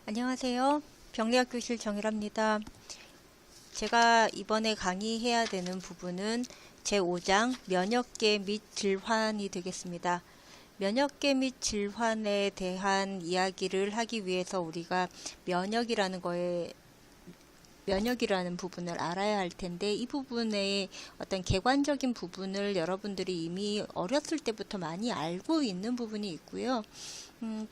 안녕하세요. 병리학교실 정일합니다. 제가 이번에 강의해야 되는 부분은 제5장 면역계 및 질환이 되겠습니다. 면역계 및 질환에 대한 이야기를 하기 위해서 우리가 면역이라는 부분을 알아야 할 텐데, 이 부분의 어떤 객관적인 부분을 여러분들이 이미 어렸을 때부터 많이 알고 있는 부분이 있고요.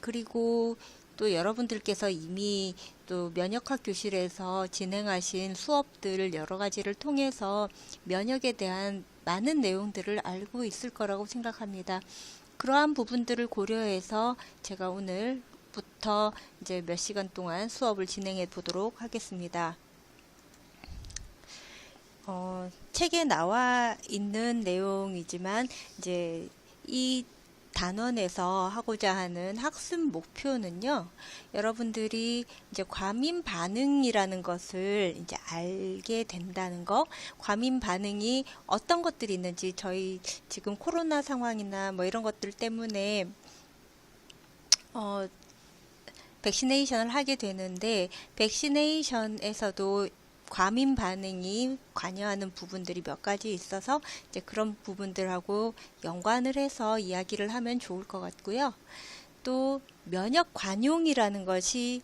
그리고 또 여러분들께서 이미 또 면역학 교실에서 진행하신 수업들 여러 가지를 통해서 면역에 대한 많은 내용들을 알고 있을 거라고 생각합니다. 그러한 부분들을 고려해서 제가 오늘부터 이제 몇 시간 동안 수업을 진행해 보도록 하겠습니다. 책에 나와 있는 내용이지만 이제 이 단원에서 하고자 하는 학습 목표는요, 여러분들이 이제 과민 반응이라는 것을 이제 알게 된다는 거, 과민 반응이 어떤 것들이 있는지, 저희 지금 코로나 상황이나 뭐 이런 것들 때문에 백시네이션을 하게 되는데, 백시네이션에서도 과민 반응이 관여하는 부분들이 몇 가지 있어서 이제 그런 부분들하고 연관을 해서 이야기를 하면 좋을 것 같고요. 또 면역 관용이라는 것이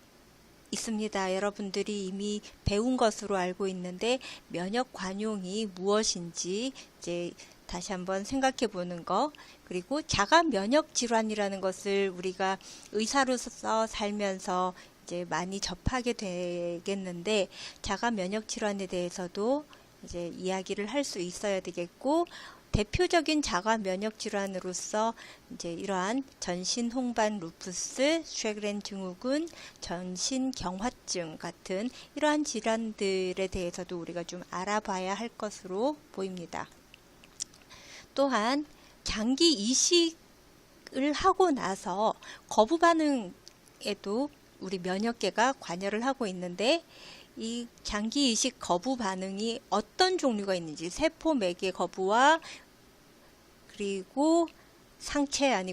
있습니다. 여러분들이 이미 배운 것으로 알고 있는데 면역 관용이 무엇인지 이제 다시 한번 생각해 보는 거, 그리고 자가 면역 질환이라는 것을 우리가 의사로서 살면서 이제 많이 접하게 되겠는데, 자가 면역 질환에 대해서도 이제 이야기를 할 수 있어야 되겠고, 대표적인 자가 면역 질환으로서 이제 이러한 전신 홍반 루푸스, 쉐그렌 증후군, 전신 경화증 같은 이러한 질환들에 대해서도 우리가 좀 알아봐야 할 것으로 보입니다. 또한 장기 이식을 하고 나서 거부 반응에도 우리 면역계가 관여를 하고 있는데, 이 장기 이식 거부 반응이 어떤 종류가 있는지, 세포 매개 거부와 그리고 항체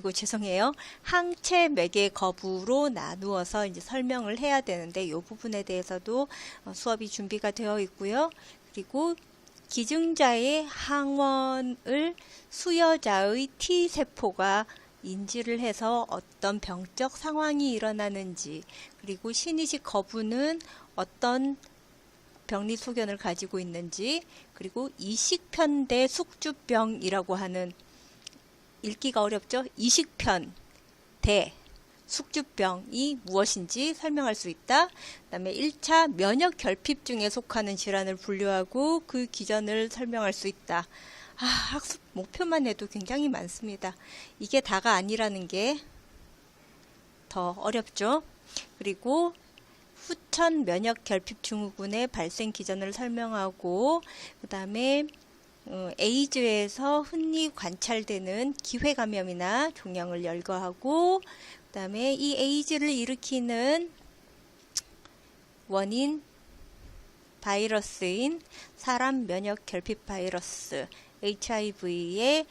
매개 거부로 나누어서 이제 설명을 해야 되는데, 이 부분에 대해서도 수업이 준비가 되어 있고요. 그리고 기증자의 항원을 수여자의 T세포가 인지를 해서 어떤 병적 상황이 일어나는지, 그리고 신이식 거부는 어떤 병리 소견을 가지고 있는지, 그리고 이식편대 숙주병이라고 하는, 읽기가 어렵죠? 이식편대 숙주병이 무엇인지 설명할 수 있다. 그 다음에 1차 면역 결핍증에 속하는 질환을 분류하고 그 기전을 설명할 수 있다. 학습 목표만 해도 굉장히 많습니다. 이게 다가 아니라는 게 더 어렵죠. 그리고 후천 면역 결핍 증후군의 발생 기전을 설명하고, 그 다음에 에이즈에서 흔히 관찰되는 기회 감염이나 종양을 열거하고, 그 다음에 이 에이즈를 일으키는 원인 바이러스인 사람 면역 결핍 바이러스 HIV의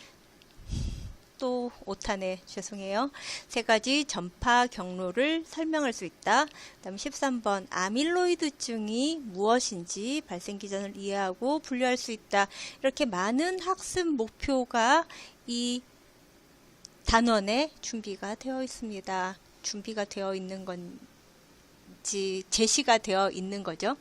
또 오타네, 죄송해요. 세 가지 전파 경로를 설명할 수 있다. 그 다음에 13번 아밀로이드증이 무엇인지 발생 기전을 이해하고 분류할 수 있다. 이렇게 많은 학습 목표가 이 단원에 준비가 되어 있습니다. 준비가 되어 있는 건지 제시가 되어 있는 거죠.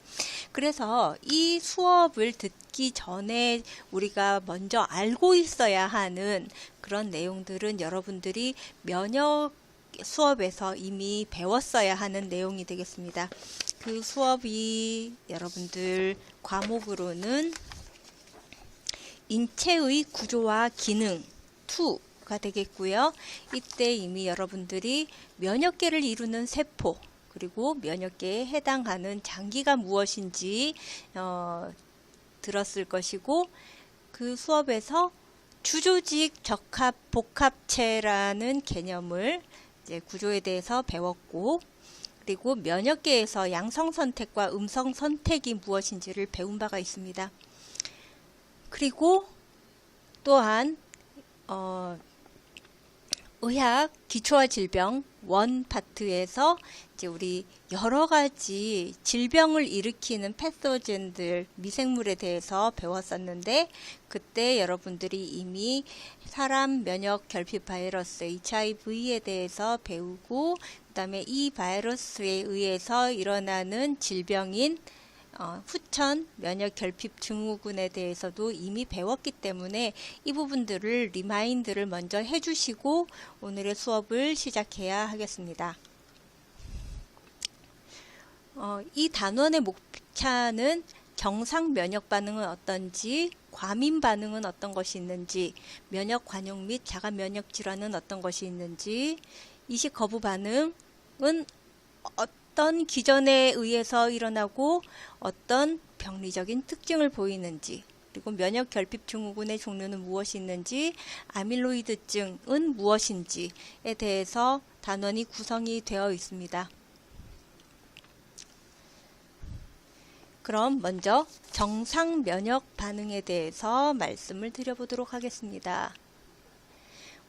그래서 이 수업을 듣기 전에 우리가 먼저 알고 있어야 하는 그런 내용들은 여러분들이 면역 수업에서 이미 배웠어야 하는 내용이 되겠습니다. 그 수업이 여러분들 과목으로는 인체의 구조와 기능 2가 되겠고요. 이때 이미 여러분들이 면역계를 이루는 세포, 그리고 면역계에 해당하는 장기가 무엇인지 들었을 것이고, 그 수업에서 주조직 적합 복합체라는 개념을 이제 구조에 대해서 배웠고, 그리고 면역계에서 양성 선택과 음성 선택이 무엇인지를 배운 바가 있습니다. 그리고 또한 의학 기초와 질병 원 파트에서 이제 우리 여러 가지 질병을 일으키는 패소젠들, 미생물에 대해서 배웠었는데, 그때 여러분들이 이미 사람 면역 결핍 바이러스 HIV에 대해서 배우고, 그 다음에 이 바이러스에 의해서 일어나는 질병인 후천 면역 결핍 증후군에 대해서도 이미 배웠기 때문에 이 부분들을 리마인드를 먼저 해주시고 오늘의 수업을 시작해야 하겠습니다. 이 단원의 목차는 정상 면역 반응은 어떤지, 과민 반응은 어떤 것이 있는지, 면역 관용 및 자가 면역 질환은 어떤 것이 있는지, 이식 거부 반응은 어떤 기전에 의해서 일어나고 어떤 병리적인 특징을 보이는지, 그리고 면역 결핍 증후군의 종류는 무엇이 있는지, 아밀로이드증은 무엇인지에 대해서 단원이 구성이 되어 있습니다. 그럼 먼저 정상 면역 반응에 대해서 말씀을 드려보도록 하겠습니다.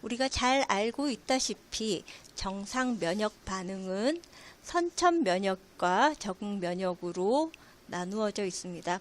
우리가 잘 알고 있다시피 정상 면역 반응은 선천 면역과 적응 면역으로 나누어져 있습니다.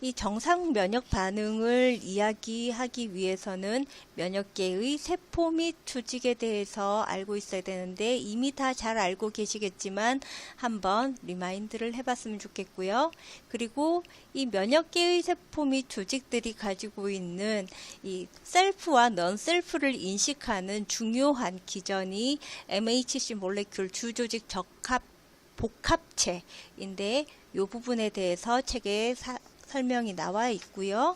이 정상 면역 반응을 이야기하기 위해서는 면역계의 세포 및 조직에 대해서 알고 있어야 되는데, 이미 다 잘 알고 계시겠지만 한번 리마인드를 해봤으면 좋겠고요. 그리고 이 면역계의 세포 및 조직들이 가지고 있는 이 셀프와 넌 셀프를 인식하는 중요한 기전이 MHC 몰레큘 주조직 적합 복합체인데, 이 부분에 대해서 책에 설명이 나와 있고요.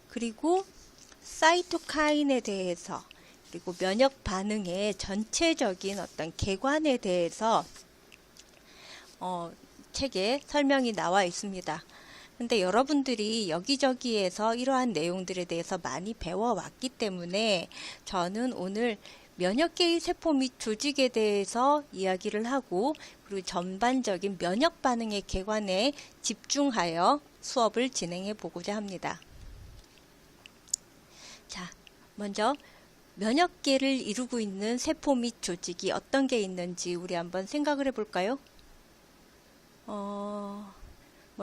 그리고 사이토카인에 대해서, 그리고 면역 반응의 전체적인 어떤 개관에 대해서 책에 설명이 나와 있습니다. 근데 여러분들이 여기저기에서 이러한 내용들에 대해서 많이 배워왔기 때문에 저는 오늘 면역계의 세포 및 조직에 대해서 이야기를 하고, 그리고 전반적인 면역 반응의 개관에 집중하여 수업을 진행해 보고자 합니다. 자, 먼저 면역계를 이루고 있는 세포 및 조직이 어떤 게 있는지 우리 한번 생각을 해볼까요?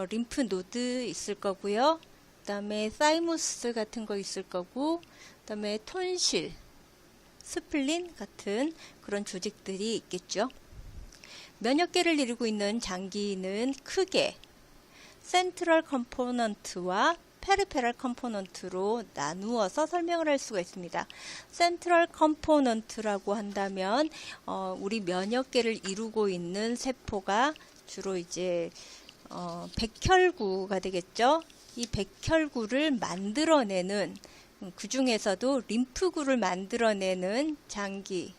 림프 노드 있을 거고요. 그 다음에 사이무스 같은 거 있을 거고, 그 다음에 톤실, 스플린 같은 그런 조직들이 있겠죠. 면역계를 이루고 있는 장기는 크게 센트럴 컴포넌트와 페리페럴 컴포넌트로 나누어서 설명을 할 수가 있습니다. 센트럴 컴포넌트라고 한다면 우리 면역계를 이루고 있는 세포가 주로 이제 백혈구가 되겠죠. 이 백혈구를 만들어내는, 그 중에서도 림프구를 만들어내는 장기,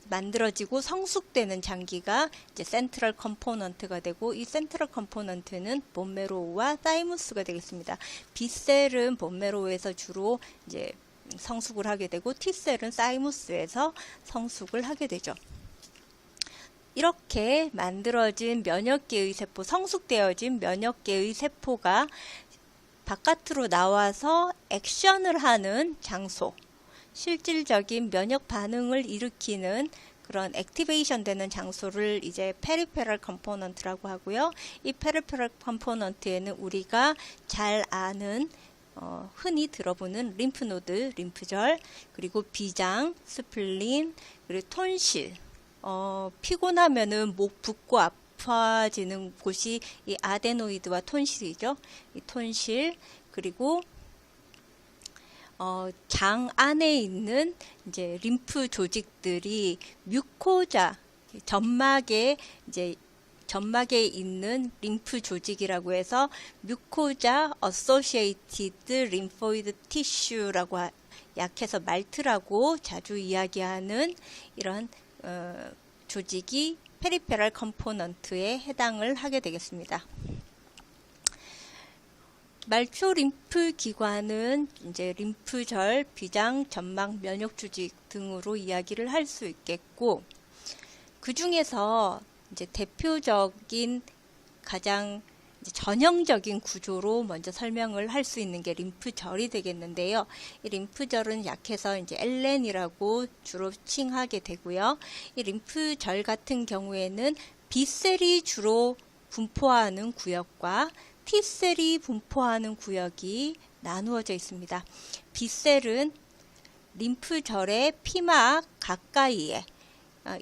만들어지고 성숙되는 장기가 이제 센트럴 컴포넌트가 되고, 이 센트럴 컴포넌트는 본메로우와 사이무스가 되겠습니다. B셀은 본메로우에서 주로 이제 성숙을 하게 되고, T셀은 사이무스에서 성숙을 하게 되죠. 이렇게 만들어진 면역계의 세포, 성숙되어진 면역계의 세포가 바깥으로 나와서 액션을 하는 장소, 실질적인 면역 반응을 일으키는 그런 액티베이션 되는 장소를 이제 페리페럴 컴포넌트라고 하고요. 이 페리페럴 컴포넌트에는 우리가 잘 아는 흔히 들어보는 림프노드, 림프절, 그리고 비장, 스플린, 그리고 톤실, 피곤하면은 목 붓고 아파지는 곳이 이 아데노이드와 톤실이죠. 이 톤실, 그리고 장 안에 있는 이제 림프 조직들이 뮤코자, 점막에 있는 림프 조직이라고 해서 뮤코자 어소시에이티드 림포이드 티슈라고 약해서 말트라고 자주 이야기하는 이런 조직이 페리페럴 컴포넌트에 해당을 하게 되겠습니다. 말초 림프 기관은 이제 림프절, 비장, 점막, 면역 조직 등으로 이야기를 할 수 있겠고, 그 중에서 이제 대표적인 가장 전형적인 구조로 먼저 설명을 할 수 있는 게 림프절이 되겠는데요. 이 림프절은 약해서 이제 엘렌이라고 주로 칭하게 되고요. 이 림프절 같은 경우에는 B셀이 주로 분포하는 구역과 T셀이 분포하는 구역이 나누어져 있습니다. B셀은 림프절의 피막 가까이에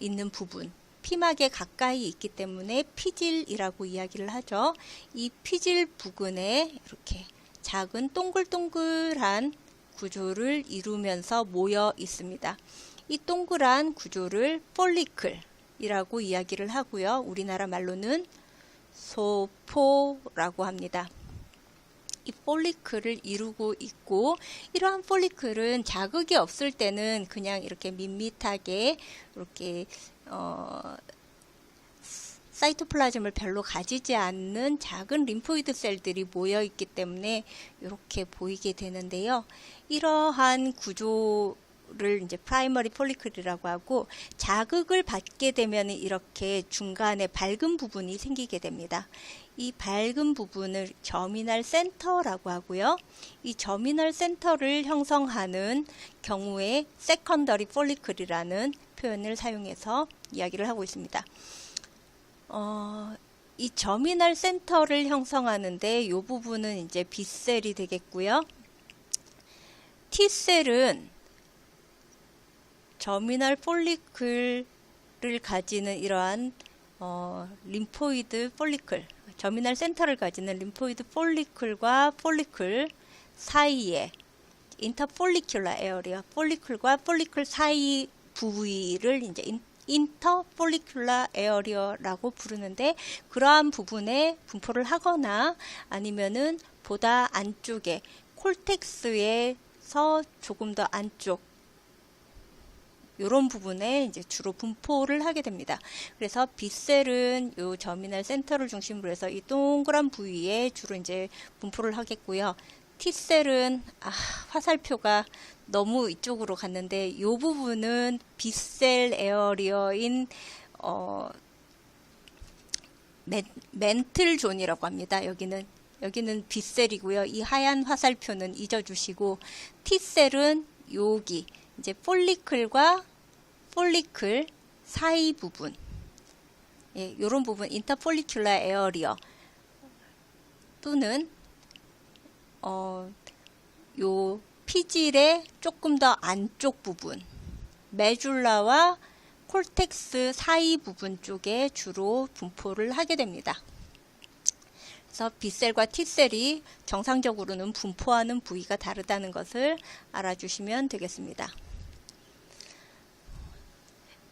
있는 부분, 피막에 가까이 있기 때문에 피질이라고 이야기를 하죠. 이 피질 부근에 이렇게 작은 동글동글한 구조를 이루면서 모여 있습니다. 이 동그란 구조를 폴리클이라고 이야기를 하고요. 우리나라 말로는 소포라고 합니다. 이 폴리클을 이루고 있고, 이러한 폴리클은 자극이 없을 때는 그냥 이렇게 밋밋하게 이렇게 사이토플라즘을 별로 가지지 않는 작은 림포이드 셀들이 모여 있기 때문에 이렇게 보이게 되는데요. 이러한 구조를 이제 프라이머리 폴리클이라고 하고, 자극을 받게 되면 이렇게 중간에 밝은 부분이 생기게 됩니다. 이 밝은 부분을 저미널 센터라고 하고요. 이 저미널 센터를 형성하는 경우에 세컨더리 폴리클이라는 표현을 사용해서 이야기를 하고 있습니다. 이 저미널 센터를 형성하는데 이 부분은 이제 B셀이 되겠고요. T셀은 저미널 폴리클을 가지는 이러한 림포이드 폴리클, 저미널 센터를 가지는 림포이드 폴리클과 폴리클 사이에 인터폴리큘라 에어리어, 폴리클과 폴리클 사이 부위를 이제 인터폴리큘라 에어리어라고 부르는데, 그러한 부분에 분포를 하거나 아니면은 보다 안쪽에 콜텍스에서 조금 더 안쪽 이런 부분에 이제 주로 분포를 하게 됩니다. 그래서 B셀은 요 저미널 센터를 중심으로 해서 이 동그란 부위에 주로 이제 분포를 하겠고요. T셀은 화살표가 너무 이쪽으로 갔는데 이 부분은 B셀 에어리어인 멘틀 존이라고 합니다. 여기는 B셀이고요. 이 하얀 화살표는 잊어주시고, T셀은 여기 이제 폴리클과 폴리클 사이 부분, 이런 부분 인터폴리큘라 에어리어 또는 요 피질의 조금 더 안쪽 부분, 메줄라와 콜텍스 사이 부분 쪽에 주로 분포를 하게 됩니다. 그래서 B셀과 T셀이 정상적으로는 분포하는 부위가 다르다는 것을 알아주시면 되겠습니다.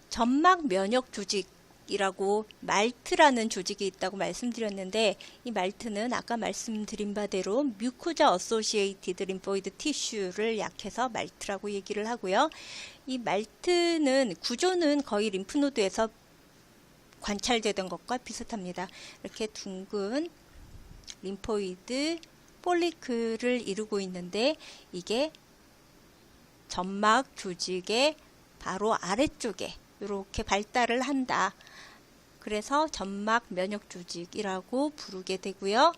점막 면역 조직이라고 말트라는 조직이 있다고 말씀드렸는데, 이 말트는 아까 말씀드린 바대로 뮤코자 어소시에이티드 림포이드 티슈를 약해서 말트라고 얘기를 하고요. 이 말트는 구조는 거의 림프노드에서 관찰되던 것과 비슷합니다. 이렇게 둥근 림포이드 폴리클을 이루고 있는데, 이게 점막 조직의 바로 아래쪽에 이렇게 발달을 한다. 그래서 점막 면역 조직이라고 부르게 되고요.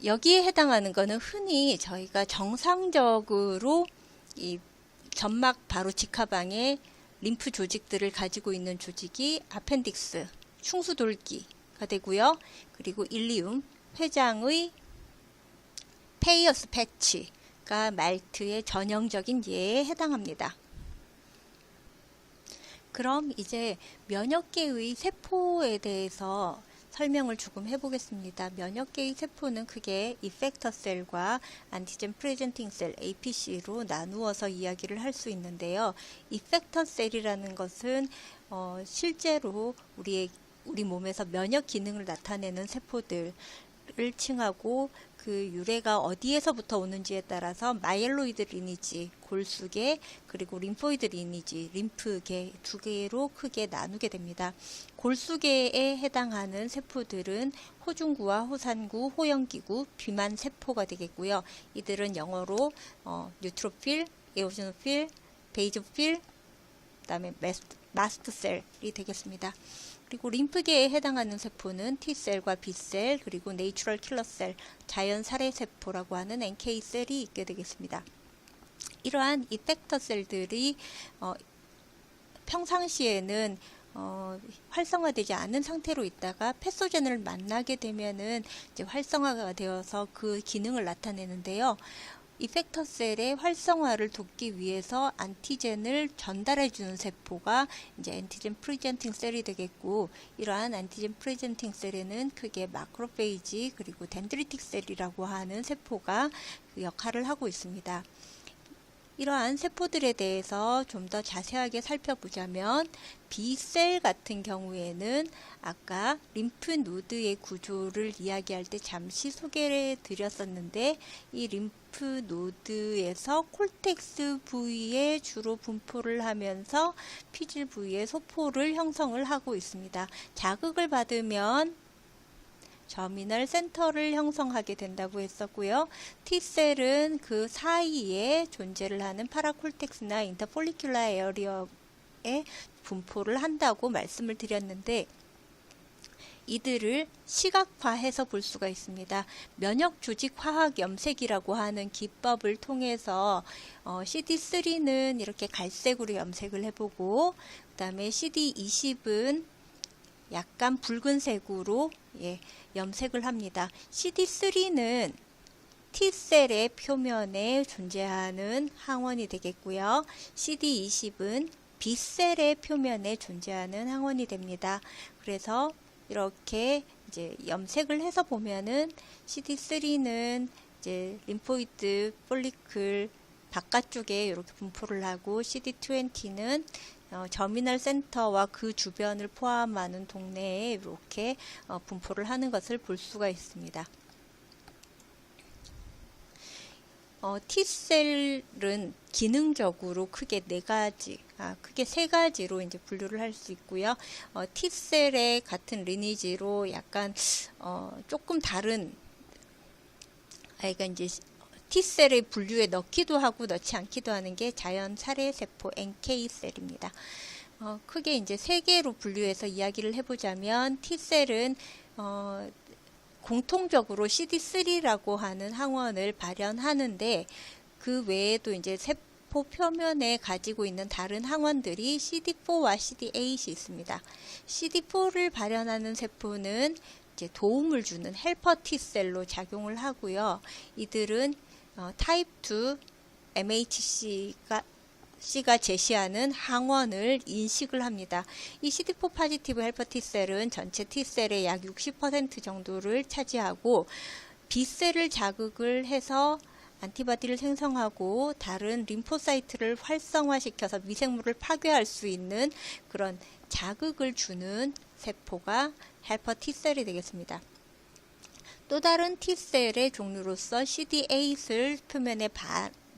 여기에 해당하는 것은 흔히 저희가 정상적으로 이 점막 바로 직하방에 림프 조직들을 가지고 있는 조직이 아펜딕스, 충수돌기가 되고요. 그리고 일리움, 회장의 페이어스 패치가 말트의 전형적인 예에 해당합니다. 그럼 이제 면역계의 세포에 대해서 설명을 조금 해보겠습니다. 면역계의 세포는 크게 이펙터 셀과 안티젠 프레젠팅 셀 APC로 나누어서 이야기를 할 수 있는데요. 이펙터 셀이라는 것은 실제로 우리 몸에서 면역 기능을 나타내는 세포들을 칭하고, 그 유래가 어디에서부터 오는지에 따라서 마이엘로이드 리니지, 골수계, 그리고 림포이드 리니지, 림프계 두 개로 크게 나누게 됩니다. 골수계에 해당하는 세포들은 호중구와 호산구, 호영기구, 비만 세포가 되겠고요. 이들은 영어로 뉴트로필, 에오시노필, 베이조필, 그다음에 마스트셀이 되겠습니다. 그리고 림프계에 해당하는 세포는 T셀과 B셀, 그리고 내추럴 킬러셀, 자연 살해 세포라고 하는 NK셀이 있게 되겠습니다. 이러한 이펙터 셀들이 평상시에는 활성화되지 않은 상태로 있다가 패소젠을 만나게 되면은 이제 활성화가 되어서 그 기능을 나타내는데요. 이펙터 셀의 활성화를 돕기 위해서 안티젠을 전달해 주는 세포가 이제 안티젠 프리젠팅 셀이 되겠고, 이러한 안티젠 프리젠팅 셀에는 크게 마크로페이지 그리고 덴드리틱 셀이라고 하는 세포가 그 역할을 하고 있습니다. 이러한 세포들에 대해서 좀 더 자세하게 살펴보자면, B셀 같은 경우에는 아까 림프 노드의 구조를 이야기할 때 잠시 소개를 드렸었는데, 이 림프 노드에서 콜텍스 부위에 주로 분포를 하면서 피질 부위에 소포를 형성을 하고 있습니다. 자극을 받으면 저미널 센터를 형성하게 된다고 했었고요. T셀은 그 사이에 존재를 하는 파라콜텍스나 인터폴리큘라 에어리어에 분포를 한다고 말씀을 드렸는데, 이들을 시각화해서 볼 수가 있습니다. 면역 조직 화학 염색이라고 하는 기법을 통해서 CD3는 이렇게 갈색으로 염색을 해보고, 그 다음에 CD20은 약간 붉은색으로 염색을 합니다. CD3는 T셀의 표면에 존재하는 항원이 되겠고요. CD20은 B셀의 표면에 존재하는 항원이 됩니다. 그래서 이렇게 이제 염색을 해서 보면은 CD3는 이제 림포이드 폴리클 바깥쪽에 이렇게 분포를 하고, CD20는 저미널 센터와 그 주변을 포함하는 동네에 이렇게 분포를 하는 것을 볼 수가 있습니다. T셀은 기능적으로 크게 크게 세 가지로 이제 분류를 할 수 있고요. T셀의 같은 리니지로 약간 조금 다른, 그러니까 이제 T셀의 분류에 넣기도 하고 넣지 않기도 하는 게 자연 살해 세포 NK셀입니다. 크게 이제 세 개로 분류해서 이야기를 해보자면, T셀은 공통적으로 CD3라고 하는 항원을 발현하는데, 그 외에도 이제 세포 표면에 가지고 있는 다른 항원들이 CD4와 CD8이 있습니다. CD4를 발현하는 세포는 이제 도움을 주는 헬퍼 T셀로 작용을 하고요. 이들은 타입 2 MHC가 제시하는 항원을 인식을 합니다. 이 CD4 포지티브 헬퍼 T셀은 전체 T셀의 약 60% 정도를 차지하고, B셀을 자극을 해서 안티바디를 생성하고 다른 림포사이트를 활성화시켜서 미생물을 파괴할 수 있는 그런 자극을 주는 세포가 헬퍼 T셀이 되겠습니다. 또 다른 T셀의 종류로서 CD8을 표면에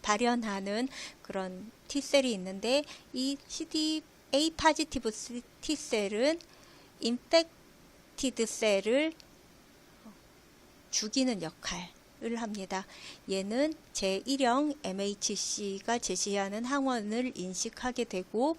발현하는 그런 T셀이 있는데, 이 CD8 포지티브 T셀은 인펙티드 셀을 죽이는 역할을 합니다. 얘는 제1형 MHC가 제시하는 항원을 인식하게 되고,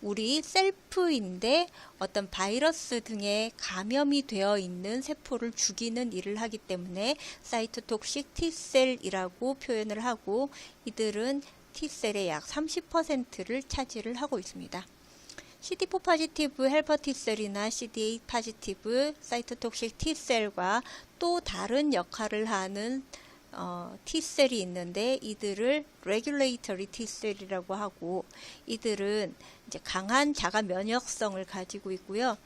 우리 셀프인데 어떤 바이러스 등에 감염이 되어 있는 세포를 죽이는 일을 하기 때문에 사이토톡식 T셀이라고 표현을 하고, 이들은 T셀의 약 30%를 차지를 하고 있습니다. CD4 포지티브 헬퍼 T셀이나 CD8 포지티브 사이토톡식 T셀과 또 다른 역할을 하는 T셀이 있는데, 이들을 레귤레이터리 T셀이라고 하고, 이들은 이제 강한 자가 면역성을 가지고 있고요.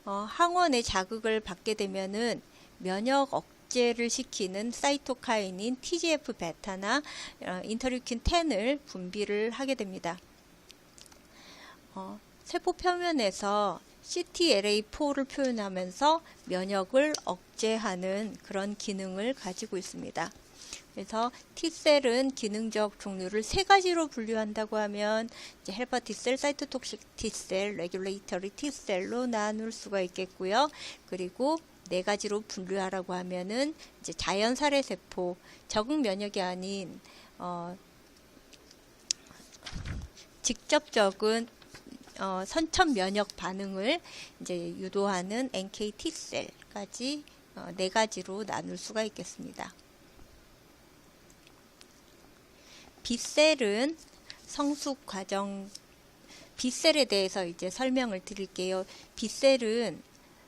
항원의 자극을 받게 되면은 면역 억제를 시키는 사이토카인인 TGF-베타나 인터류킨 10을 분비를 하게 됩니다. 세포 표면에서 CTLA4를 표현하면서 면역을 억제하는 그런 기능을 가지고 있습니다. 그래서 T셀은 기능적 종류를 세 가지로 분류한다고 하면 이제 헬퍼 T셀, 사이토톡식 T셀, 레귤레이터리 T셀로 나눌 수가 있겠고요. 그리고 네 가지로 분류하라고 하면은 이제 자연 살해 세포, 적응 면역이 아닌 직접적인 선천 면역 반응을 이제 유도하는 NK T셀까지 네 가지로 나눌 수가 있겠습니다. B셀은 성숙 과정, B셀에 대해서 이제 설명을 드릴게요. B셀은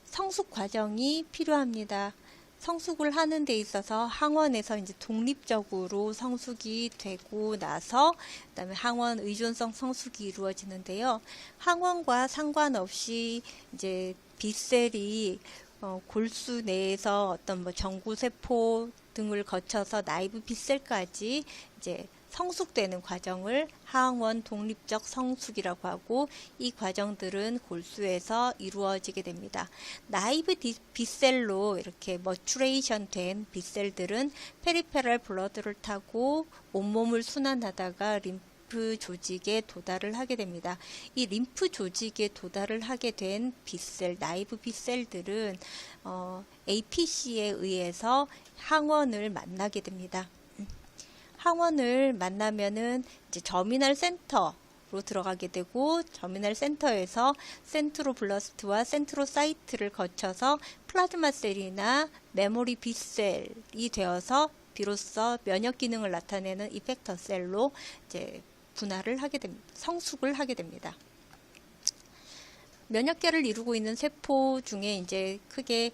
성숙 과정이 필요합니다. 성숙을 하는 데 있어서 항원에서 이제 독립적으로 성숙이 되고 나서 그다음에 항원 의존성 성숙이 이루어지는데요. 항원과 상관없이 이제 B셀이 골수 내에서 어떤 뭐 정구세포 등을 거쳐서 나이브 B셀까지 이제 성숙되는 과정을 항원 독립적 성숙이라고 하고, 이 과정들은 골수에서 이루어지게 됩니다. 나이브 B셀로 이렇게 머추레이션 된 B셀들은 페리페럴 블러드를 타고 온몸을 순환하다가 림프 조직에 도달을 하게 됩니다. 이 림프 조직에 도달을 하게 된 B셀, 나이브 B셀들은 APC에 의해서 항원을 만나게 됩니다. 항원을 만나면은 이제 저미널 센터로 들어가게 되고, 저미널 센터에서 센트로블러스트와 센트로사이트를 거쳐서 플라즈마 셀이나 메모리 B셀이 되어서 비로소 면역 기능을 나타내는 이펙터 셀로 이제 분화를 하게 됩니다. 성숙을 하게 됩니다. 면역계를 이루고 있는 세포 중에 이제 크게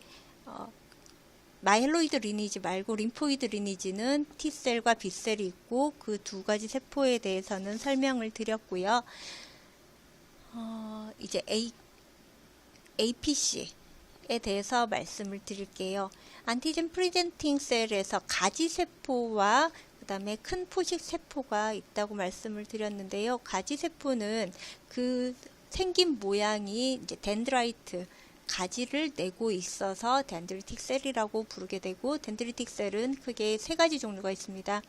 마이헬로이드 리니지 말고 림포이드 리니지는 T셀과 B셀이 있고, 그 두 가지 세포에 대해서는 설명을 드렸고요. 이제 APC에 대해서 말씀을 드릴게요. 안티젠 프리젠팅 셀에서 가지세포와 그 다음에 큰 포식 세포가 있다고 말씀을 드렸는데요. 가지세포는 그 생긴 모양이 이제 덴드라이트, 가지를 내고 있어서 덴드리틱 셀이라고 부르게 되고, 덴드리틱 셀은 크게 세 가지 종류가 있습니다.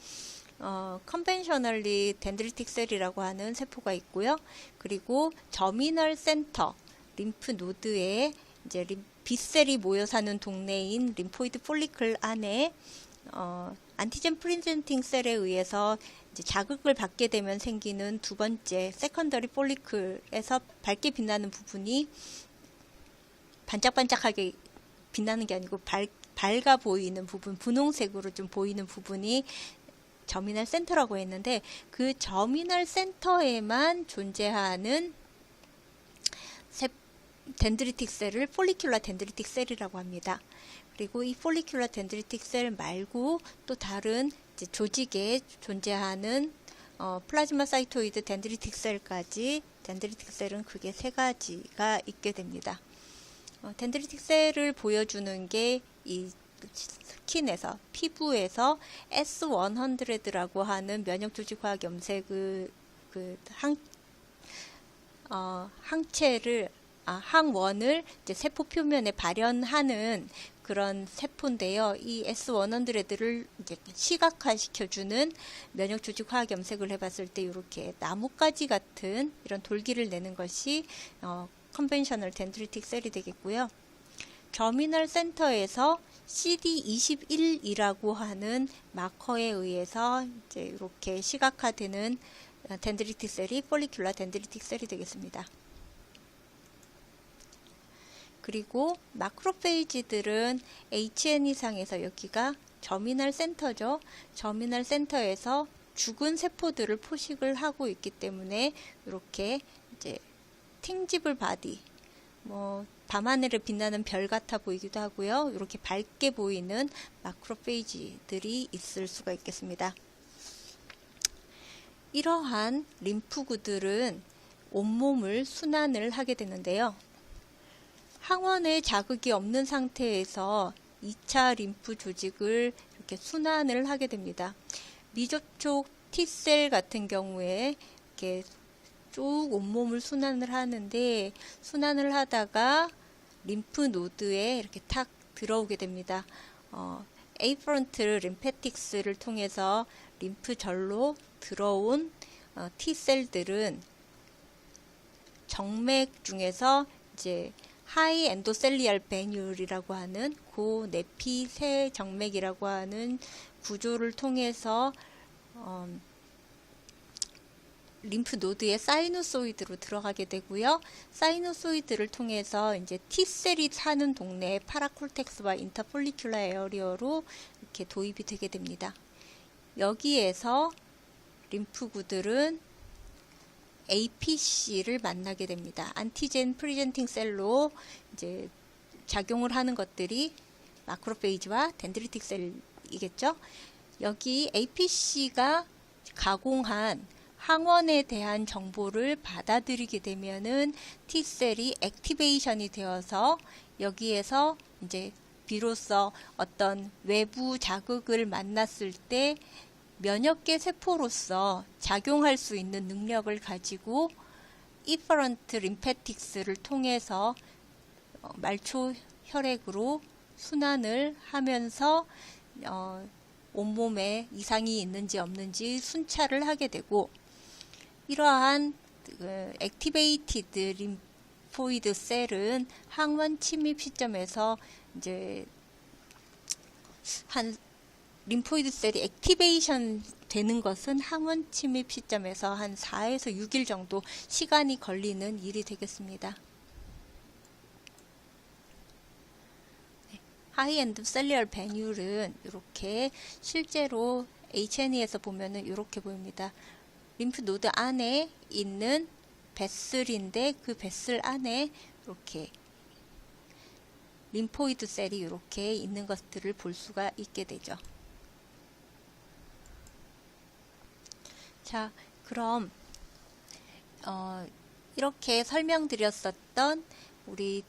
컨벤셔널리 덴드리틱 셀이라고 하는 세포가 있고요. 그리고 저미널 센터, 림프 노드에 이제 B셀이 모여 사는 동네인 림포이드 폴리클 안에 안티젠 프리젠팅 셀에 의해서 이제 자극을 받게 되면 생기는 두 번째 세컨더리 폴리클에서 밝게 빛나는 부분이 반짝반짝하게 빛나는 게 아니고 밝아 보이는 부분, 분홍색으로 좀 보이는 부분이 저미널 센터라고 했는데, 그 저미널 센터에만 존재하는 덴드리틱 셀을 폴리큘러 덴드리틱 셀이라고 합니다. 그리고 이 폴리큘러 덴드리틱 셀 말고 또 다른 이제 조직에 존재하는 플라즈마 사이토이드 덴드리틱 셀까지, 덴드리틱 셀은 크게 세 가지가 있게 됩니다. 덴드리틱 셀을 보여주는 게 이 스킨에서, 피부에서 S100라고 하는 면역조직화학 염색을 항원을 이제 세포 표면에 발현하는 그런 세포인데요. 이 S100를 이제 시각화시켜주는 면역조직화학 염색을 해봤을 때 이렇게 나뭇가지 같은 이런 돌기를 내는 것이 컨벤셔널 덴드리틱 셀이 되겠고요. 저미널 센터에서 CD21이라고 하는 마커에 의해서 이제 이렇게 시각화되는 덴드리틱 셀이 폴리큘러 덴드리틱 셀이 되겠습니다. 그리고 마크로페이지들은 HN 이상에서, 여기가 저미널 센터죠. 저미널 센터에서 죽은 세포들을 포식을 하고 있기 때문에 이렇게 이제 팅지블 바디, 밤하늘에 빛나는 별 같아 보이기도 하고요. 이렇게 밝게 보이는 마크로페이지들이 있을 수가 있겠습니다. 이러한 림프구들은 온몸을 순환을 하게 되는데요. 항원에 자극이 없는 상태에서 2차 림프 조직을 이렇게 순환을 하게 됩니다. 미접촉 T셀 같은 경우에 이렇게 쭉 온몸을 순환을 하는데, 순환을 하다가 림프 노드에 이렇게 탁 들어오게 됩니다. 에이프런트 림페틱스를 통해서 림프절로 들어온 T셀들은 정맥 중에서 이제 하이 엔도셀리알 베뉴이라고 하는 고내피 새 정맥이라고 하는 구조를 통해서 림프 노드의 사이누소이드로 들어가게 되고요. 사이누소이드를 통해서 이제 T셀이 사는 동네 파라콜텍스와 인터폴리큘러 에어리어로 이렇게 도입이 되게 됩니다. 여기에서 림프구들은 APC를 만나게 됩니다. 안티젠 프리젠팅 셀로 이제 작용을 하는 것들이 마크로페이지와 덴드리틱 셀이겠죠. 여기 APC가 가공한 항원에 대한 정보를 받아들이게 되면은 T셀이 액티베이션이 되어서 여기에서 이제 비로소 어떤 외부 자극을 만났을 때 면역계 세포로서 작용할 수 있는 능력을 가지고 이퍼런트 림패틱스를 통해서 말초 혈액으로 순환을 하면서 온몸에 이상이 있는지 없는지 순찰을 하게 되고, 이러한 액티베이티드 림포이드 셀은 항원 침입 시점에서 이제 한 림포이드 셀이 액티베이션 되는 것은 항원 침입 시점에서 한 4에서 6일 정도 시간이 걸리는 일이 되겠습니다. 하이엔드 셀리얼 베뉴는 이렇게 실제로 H&E에서 보면은 이렇게 보입니다. 림프 노드 안에 있는 베슬인데 그 베슬 안에 이렇게 림포이드 셀이 이렇게 있는 것들을 볼 수가 있게 되죠. 자, 그럼 이렇게 설명드렸었던 우리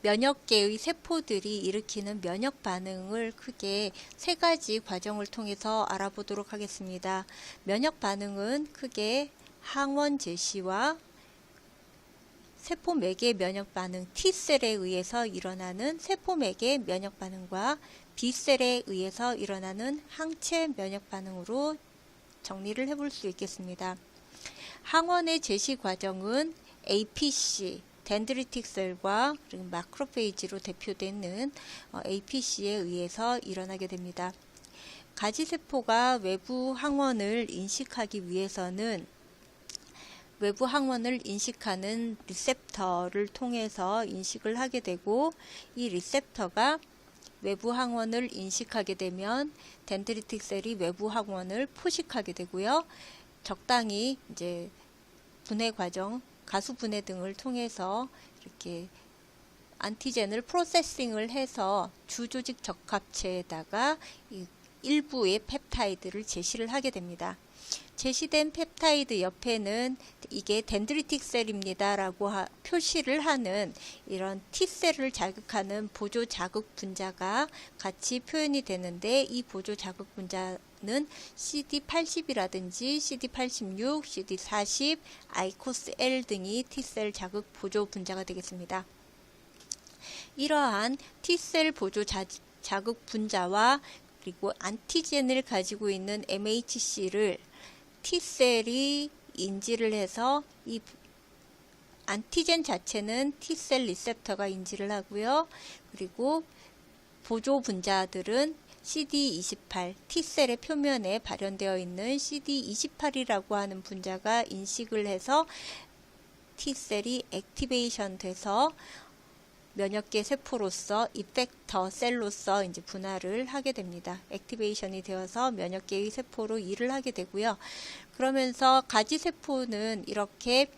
면역계의 세포들이 일으키는 면역 반응을 크게 세 가지 과정을 통해서 알아보도록 하겠습니다. 면역 반응은 크게 항원 제시와 세포 매개 면역 반응 T셀에 의해서 일어나는 세포 매개 면역 반응과 B셀에 의해서 일어나는 항체 면역 반응으로 정리를 해볼 수 있겠습니다. 항원의 제시 과정은 APC, 덴드리틱 셀과 그리고 마크로페이지로 대표되는 APC에 의해서 일어나게 됩니다. 가지세포가 외부 항원을 인식하기 위해서는 외부 항원을 인식하는 리셉터를 통해서 인식을 하게 되고, 이 리셉터가 외부 항원을 인식하게 되면 덴드리틱 셀이 외부 항원을 포식하게 되고요. 적당히 이제 분해 과정, 가수 분해 등을 통해서 이렇게 안티젠을 프로세싱을 해서 주조직 적합체에다가 일부의 펩타이드를 제시를 하게 됩니다. 제시된 펩타이드 옆에는 이게 덴드리틱 셀입니다 라고 표시를 하는 이런 T셀을 자극하는 보조 자극 분자가 같이 표현이 되는데, 이 보조 자극 분자는 CD80이라든지 CD86, CD40, 아이코스-L 등이 T셀 자극 보조 분자가 되겠습니다. 이러한 T셀 보조 자극 분자와 그리고 안티젠을 가지고 있는 MHC를 T셀이 인지를 해서 이 안티젠 자체는 T셀 리셉터가 인지를 하고요. 그리고 보조 분자들은 CD28, T셀의 표면에 발현되어 있는 CD28이라고 하는 분자가 인식을 해서 T셀이 액티베이션 돼서 면역계 세포로서 이펙터 셀로서 이제 분할을 하게 됩니다. 액티베이션이 되어서 면역계의 세포로 일을 하게 되고요. 그러면서 가지세포는 이렇게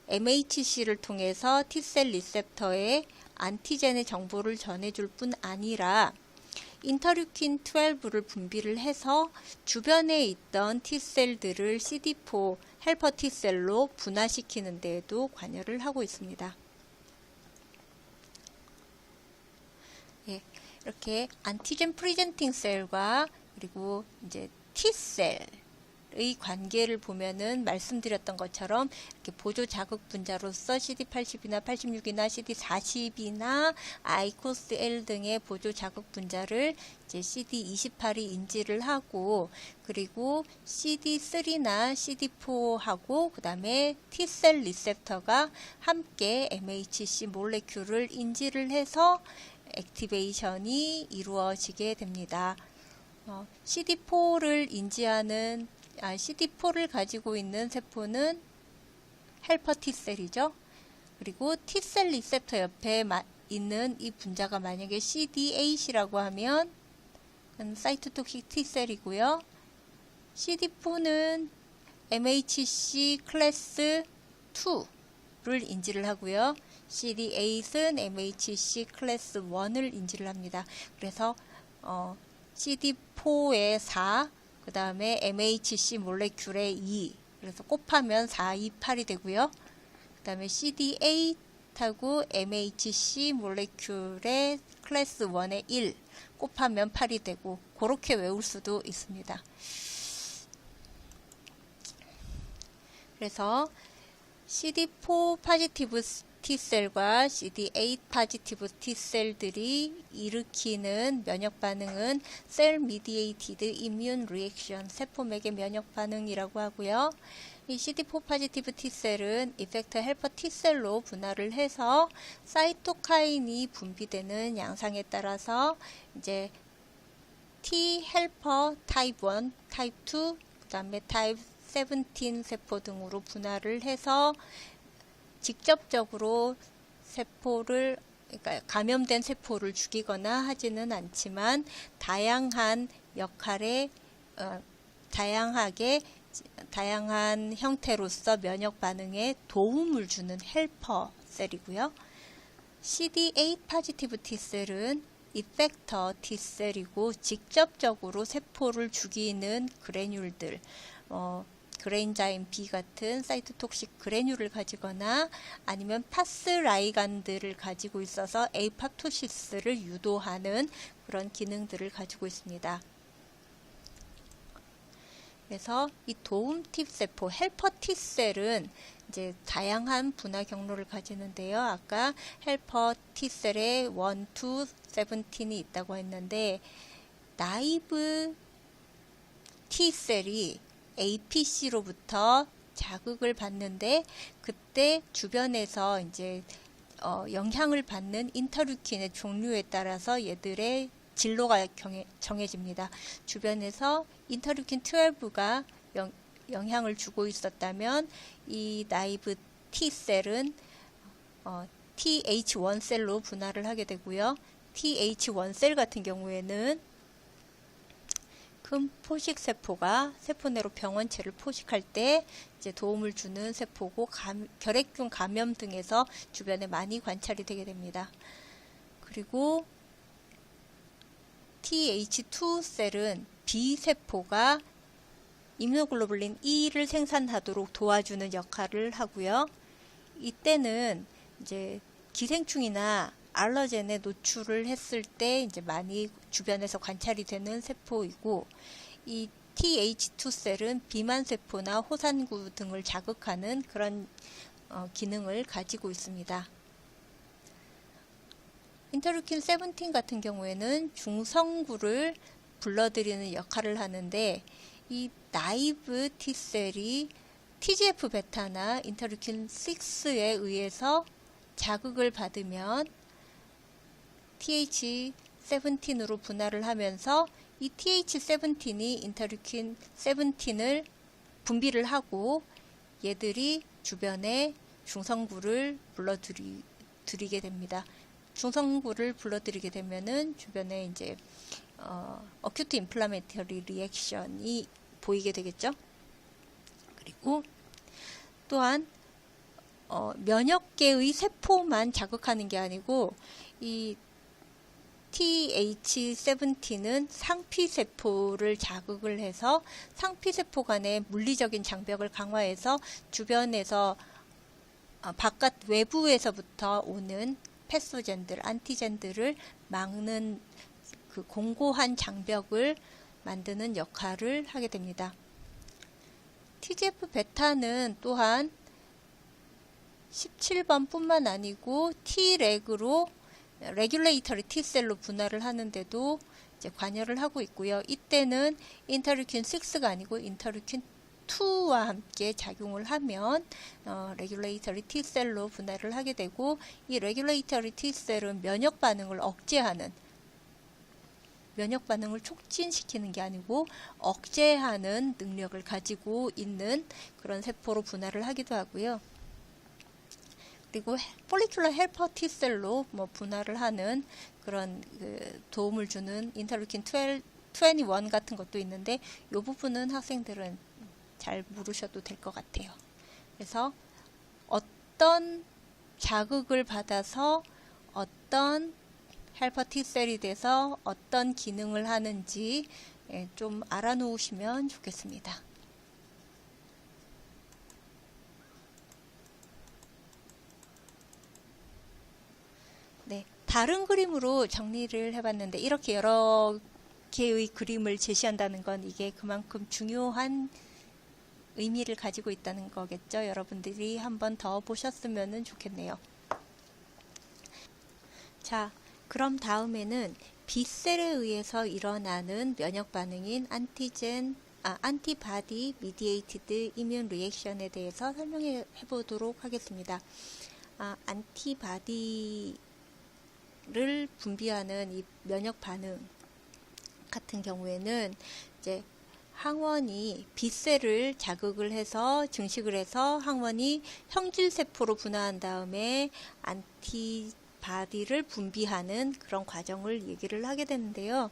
MHC를 통해서 T셀 리셉터에 안티젠의 정보를 전해줄 뿐 아니라 인터류킨 12를 분비를 해서 주변에 있던 T셀들을 CD4 헬퍼 T셀로 분화시키는 데에도 관여를 하고 있습니다. 이렇게 안티젠 프리젠팅 셀과 그리고 이제 T셀의 관계를 보면은 말씀드렸던 것처럼 이렇게 보조 자극 분자로서 CD80이나 86이나 CD40이나 아이코스-L 등의 보조 자극 분자를 이제 CD28이 인지를 하고, 그리고 CD3나 CD4하고 그 다음에 T셀 리셉터가 함께 MHC 몰레큘을 인지를 해서 액티베이션이 이루어지게 됩니다. CD4를 인지하는 CD4를 가지고 있는 세포는 헬퍼 T셀이죠. 그리고 T셀 리셉터 옆에 있는 이 분자가 만약에 CD8이라고 하면 사이토톡식 T셀이고요. CD4는 MHC 클래스 2를 인지를 하고요. CD8은 MHC 클래스 1을 인지를 합니다. 그래서 CD4의 4, 그 다음에 MHC 몰레큘의 2, 그래서 곱하면 4, 2, 8이 되고요. 그 다음에 CD8하고 MHC 몰레큘의 클래스 1의 1 곱하면 8이 되고, 그렇게 외울 수도 있습니다. 그래서 CD4 파지티브 T셀과 CD8 파지티브 T셀들이 일으키는 면역 반응은 셀 미디에이티드 이뮨 리액션, 세포맥의 면역 반응이라고 하고요. 이 CD4 파지티브 T셀은 이펙터 헬퍼 T셀로 분할을 해서 사이토카인이 분비되는 양상에 따라서 이제 T 헬퍼 타입 1, 타입 2, 그 다음에 타입 17 세포 등으로 분할을 해서 직접적으로 세포를, 그러니까 감염된 세포를 죽이거나 하지는 않지만 다양한 역할에 다양한 형태로서 면역 반응에 도움을 주는 헬퍼 셀이고요. CD8 파지티브 T셀은 이펙터 T셀이고 직접적으로 세포를 죽이는 그래뉼들, 그레인자임 B 같은 사이토톡식 그래뉼을 가지거나 아니면 파스라이간드를 가지고 있어서 에이팝토시스를 유도하는 그런 기능들을 가지고 있습니다. 그래서 이 도움 T세포, 헬퍼 T셀은 이제 다양한 분화 경로를 가지는데요. 아까 헬퍼 T셀에 1, 2, 17이 있다고 했는데, 나이브 T셀이 APC로부터 자극을 받는데, 그때 주변에서 이제 영향을 받는 인터루킨의 종류에 따라서 얘들의 진로가 정해집니다. 주변에서 인터루킨 12가 영향을 주고 있었다면 이 나이브 T셀은 TH1셀로 분할을 하게 되고요. TH1셀 같은 경우에는 큰 포식세포가 세포 내로 병원체를 포식할 때 이제 도움을 주는 세포고, 결핵균 감염 등에서 주변에 많이 관찰이 되게 됩니다. 그리고 TH2셀은 B세포가 임무글로불린 E를 생산하도록 도와주는 역할을 하고요. 이때는 이제 기생충이나 알러젠에 노출을 했을 때 이제 많이 주변에서 관찰이 되는 세포이고, 이 TH2셀은 비만세포나 호산구 등을 자극하는 그런 기능을 가지고 있습니다. 인터루킨 17 같은 경우에는 중성구를 불러들이는 역할을 하는데, 이 나이브 T셀이 TGF-베타나 인터루킨 6에 의해서 자극을 받으면 TH17으로 분할을 하면서 이 TH17이 인터루킨 17을 분비를 하고, 얘들이 주변에 중성구를 불러들이게 됩니다. 중성구를 불러들이게 되면은 주변에 이제 어큐트 인플라메이터리 리액션이 보이게 되겠죠. 그리고 또한 면역계의 세포만 자극하는 게 아니고, 이 TH17은 상피세포를 자극을 해서 상피세포 간의 물리적인 장벽을 강화해서 주변에서 바깥 외부에서부터 오는 패소젠들, 안티젠들을 막는 그 공고한 장벽을 만드는 역할을 하게 됩니다. TGF-베타는 또한 17번 뿐만 아니고 Treg으로 레귤레이터리 T셀로 분할을 하는데도 이제 관여를 하고 있고요. 이때는 인터루킨 6가 아니고 인터루킨 2와 함께 작용을 하면 레귤레이터리 T셀로 분할을 하게 되고, 이 레귤레이터리 T셀은 면역 반응을 억제하는, 면역 반응을 촉진시키는 게 아니고 억제하는 능력을 가지고 있는 그런 세포로 분할을 하기도 하고요. 그리고 폴리큘러 헬퍼 T셀로 뭐 분할을 하는 그런 도움을 주는 인터루킨 21 같은 것도 있는데 이 부분은 학생들은 잘 모르셔도 될 것 같아요. 그래서 어떤 자극을 받아서 어떤 헬퍼 T셀이 돼서 어떤 기능을 하는지 좀 알아놓으시면 좋겠습니다. 네, 다른 그림으로 정리를 해봤는데 이렇게 여러 개의 그림을 제시한다는 건 이게 그만큼 중요한 의미를 가지고 있다는 거겠죠. 여러분들이 한번 더 보셨으면 좋겠네요. 자, 그럼 다음에는 B셀에 의해서 일어나는 면역 반응인 안티바디 미디에이티드 이뮨 리액션에 대해서 설명해 보도록 하겠습니다. 안티바디를 분비하는 이 면역 반응 같은 경우에는 이제 항원이 B셀을 자극을 해서 증식을 해서 항원이 형질세포로 분화한 다음에 안티바디를 분비하는 그런 과정을 얘기를 하게 되는데요.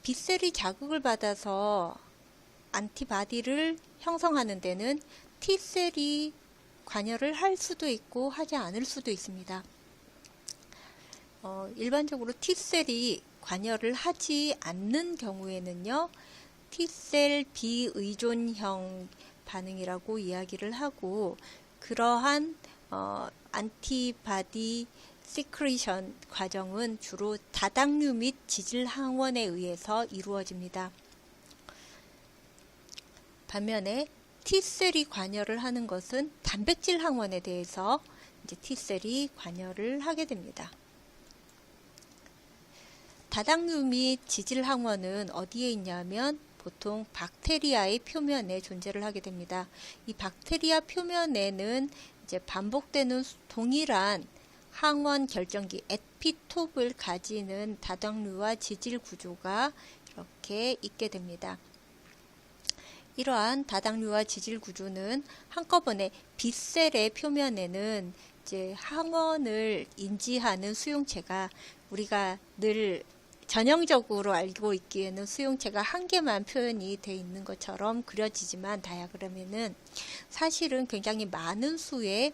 B셀이 자극을 받아서 안티바디를 형성하는 데는 T셀이 관여를 할 수도 있고 하지 않을 수도 있습니다. 일반적으로 T셀이 관여를 하지 않는 경우에는요, T셀 비의존형 반응이라고 이야기를 하고, 그러한 안티바디 시크리션 과정은 주로 다당류 및 지질 항원에 의해서 이루어집니다. 반면에 T셀이 관여를 하는 것은 단백질 항원에 대해서 이제 T셀이 관여를 하게 됩니다. 다당류 및 지질 항원은 어디에 있냐면 보통 박테리아의 표면에 존재를 하게 됩니다. 이 박테리아 표면에는 이제 반복되는 동일한 항원 결정기 에피톱을 가지는 다당류와 지질 구조가 이렇게 있게 됩니다. 이러한 다당류와 지질 구조는 한꺼번에 B셀의 표면에는 이제 항원을 인지하는 수용체가 우리가 늘 전형적으로 알고 있기에는 수용체가 한 개만 표현이 되어 있는 것처럼 그려지지만 다이아그램에는 사실은 굉장히 많은 수의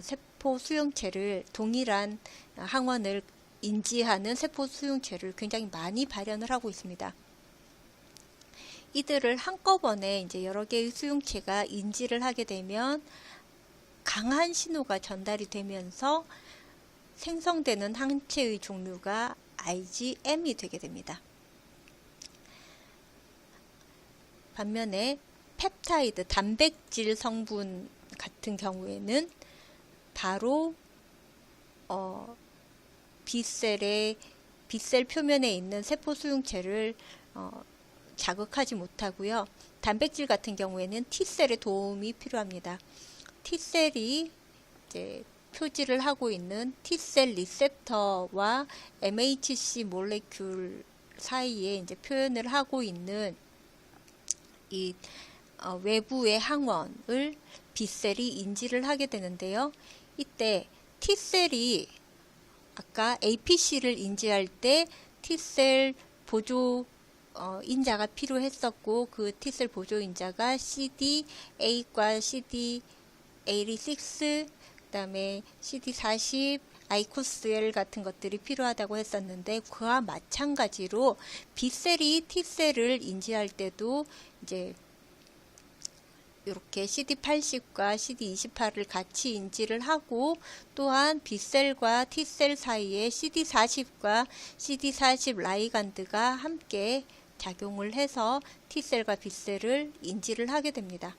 세포 수용체를 동일한 항원을 인지하는 세포 수용체를 굉장히 많이 발현을 하고 있습니다. 이들을 한꺼번에 이제 여러 개의 수용체가 인지를 하게 되면 강한 신호가 전달이 되면서 생성되는 항체의 종류가 IgM이 되게 됩니다. 반면에 펩타이드, 단백질 성분 같은 경우에는 바로 B셀 표면에 있는 세포 수용체를 자극하지 못하고요. 단백질 같은 경우에는 T셀의 도움이 필요합니다. T셀이 이제 표지를 하고 있는 T셀 리셉터와 MHC 몰레큘 사이에 이제 표현을 하고 있는 이 외부의 항원을 B셀이 인지를 하게 되는데요. 이때 T셀이 아까 APC를 인지할 때 T셀 보조 인자가 필요했었고 그 T셀 보조 인자가 CD8과 CD86 그 다음에 CD40, 아이코스L 같은 것들이 필요하다고 했었는데 그와 마찬가지로 B셀이 T셀을 인지할 때도 이제 이렇게 CD80과 CD28을 같이 인지를 하고 또한 B셀과 T셀 사이에 CD40과 CD40 라이간드가 함께 작용을 해서 T셀과 B셀을 인지를 하게 됩니다.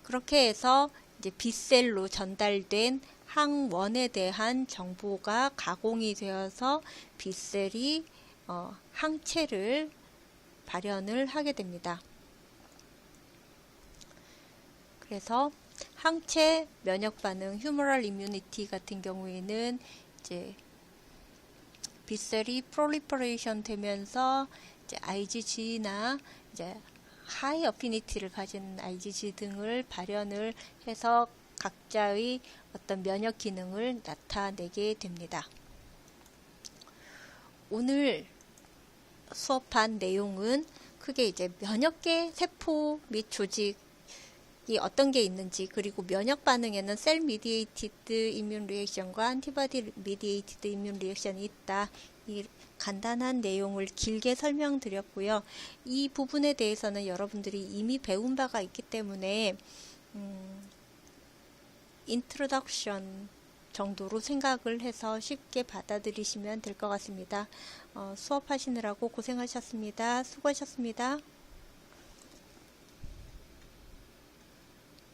그렇게 해서 이제 B셀로 전달된 항원에 대한 정보가 가공이 되어서 B셀이 항체를 발현을 하게 됩니다. 그래서 항체 면역 반응, 휴머럴 이뮤니티 같은 경우에는 이제 B셀이 프롤리퍼레이션 되면서 이제 IgG나 이제 하이 어피니티를 가진 IgG 등을 발현을 해서 각자의 어떤 면역 기능을 나타내게 됩니다. 오늘 수업한 내용은 크게 이제 면역계 세포 및 조직이 어떤 게 있는지, 그리고 면역 반응에는 셀 미디에이티드 이뮨 리액션과 안티바디 미디에이티드 이뮨 리액션이 있다. 이 간단한 내용을 길게 설명드렸고요. 이 부분에 대해서는 여러분들이 이미 배운 바가 있기 때문에 인트로덕션 정도로 생각을 해서 쉽게 받아들이시면 될 것 같습니다. 수업하시느라고 고생하셨습니다. 수고하셨습니다.